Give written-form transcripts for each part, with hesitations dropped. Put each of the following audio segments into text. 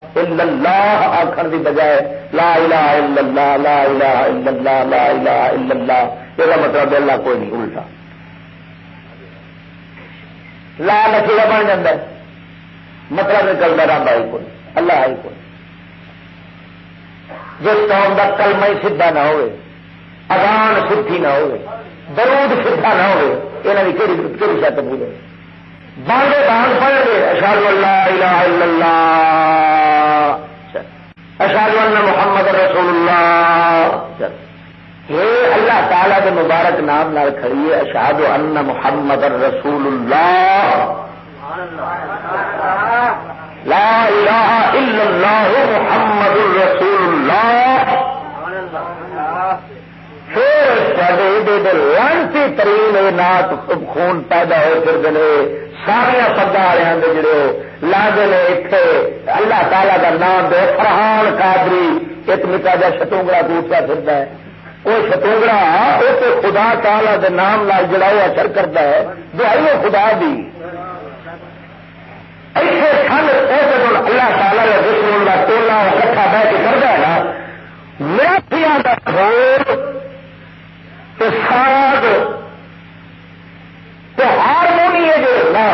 الا اللہ آخر دی بجائے لا الہ الا اللہ لا الہ الا اللہ لا الہ الا اللہ، یہ مطلب اللہ کوئی نہیں، الٹا لا نکیلا بن جاتا ہے، مطلب نکلتا رب آئی کوئی، اللہ آئی کوئی۔ جس قوم کا کلمہ ہی سیدھا نہ ہوئے، اذان سدھی نہ ہوئے، درود سیدھا نہ ہوئے، یہاں کی کہڑی شرط پورے بانگے بانگ پڑھ گے اشہد ان لا الہ الا اللہ اشہد ان محمد رسول اللہ، یہ اللہ تعالی کے مبارک نام نال کھڑی ہے اشہد ان محمد رسول اللہ، لا الہ الا اللہ محمد رسول اللہ۔ پھر لانتی ترین نات خون پیدا ہو پھر سارے پگا والے جڑے لاگے نے اتنے اللہ تعالی کا نام دے فرحان قادری ایک نکا جا شتونگڑا دوسرا پھرتا ہے، وہ شتونگڑا وہ تو خدا تعالی کے نام لال جڑا وہ اثر کرتا ہے دعائی خدا دی ایسے سن وہ اللہ تعالی کا دشمن کا ٹولا اکٹھا بہ کے کرتا ہے نا میرا پیا کا ڈھول ساگ ہارمونی جو نا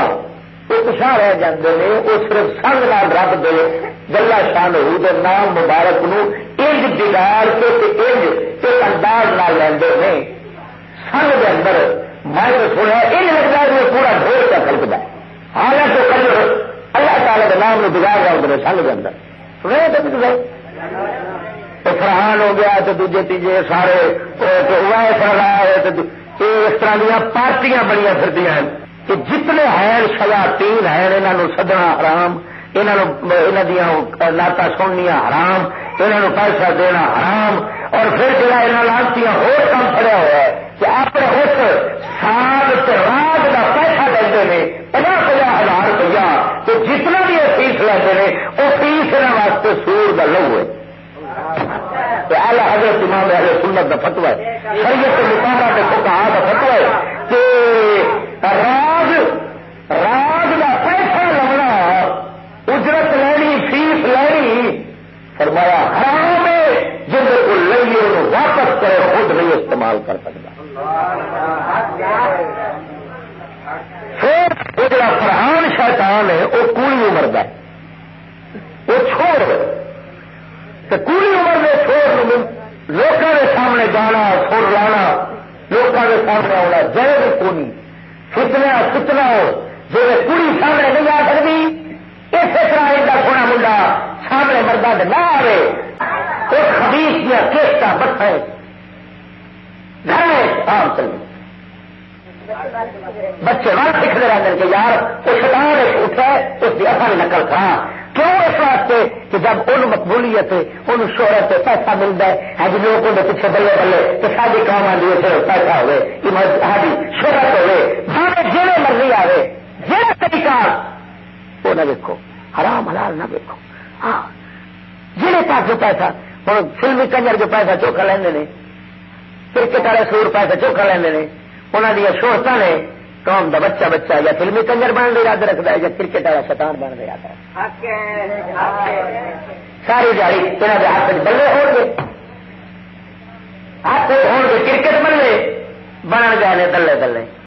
وہ پچھا رہ جاتے ہیں، وہ صرف سنگ نال رب دے گلا شان ہو دے نام مبارک نو انج بگاڑ کے انج ایک انداز نہ لیندے ہیں سنگ دے اندر۔ میں تو سنیا انج لگتا ہے وہ پورا ڈھول کا کلپتا ہے، حالانکہ کل اللہ تعالی کے نام نو بگاڑ رہا ہوتے سنگ دے اندر سنیا تو فرحان ہو گیا تو دوجے تیجے سارے ویس لگایا اس طرح دیا پارٹیاں بڑی پھرتی ہیں کہ جتنے ہیں شیاطین ہیں انہوں سدنا حرام، انہوں دیا نعتاں سننیاں حرام، انہوں پیسہ دینا حرام، اور پھر جا لانتی ہو کام پڑیا ہوا ہے کہ اپنے اس ساگ راگ کا پیسہ لیتے ہیں 50,000 روپیہ، تو جتنا بھی یہ فیس لیتے ہیں وہ فیس انہوں واسطے سور کا لو ہے۔ اعلی حضرت امام اہل سنت کا فتویٰ ہے، شریعت مطالعہ کے فقہاء کا فتویٰ ہے کہ راگ کا پیسہ لگنا، اجرت لینی، فیس لینی، فرمایا حرام ہے، جن کو لئیے انہوں واپس کرے خود نہیں استعمال کر سکتا۔ پھر وہ جڑا فرحان شیطان ہے وہ کوئی عمر کا وہ چھوڑ کوئی عمر میں چھوڑ لوگوں کے سامنے جانا سر لانا لوگوں کے سامنے آنا جائز کونی فتنا ہو جی کڑی سامنے نہیں آ سکتی اسی طرح ان کا سونا منڈا سامنے مردہ نہ آئے وہ خبیث یا کیسٹا بٹھے گھر عام چلے بچے وہاں سیکھتے رہتے ہیں کہ یار وہ شیطان اٹھا ہے اس کی اصل نقل کھا کیوں اس واسطے کہ جب ان مقبولیت ان شہرت سے پیسہ ملتا ہے ہاں جی لوگوں کے پیچھے بلے بلے کہ ساری کام آدھی صرف پیسہ ہوئے ہاں شہرت ہوئے بھاوے جہے مرضی آئے جہاں طریقہ وہ نہ دیکھو حرام حلال نہ دیکھو ہاں جہے پاس جو پیسہ ہوں فلمی کنجر جو پیسہ چوکھا لینے کرکٹ والے سور پیسہ چوکھا لینے انہوں دیا شہرت نے قوم دا بچہ بچہ یا فلمی کنجر بننے یاد رکھتا ہے یا کرکٹ والا شیطان بننے یاد رکھتا ہے ساری جاری یہاں کے ہاتھ بلے ہو گے ہاتھ ہو گے کرکٹ بلے بن گئے دلے دلے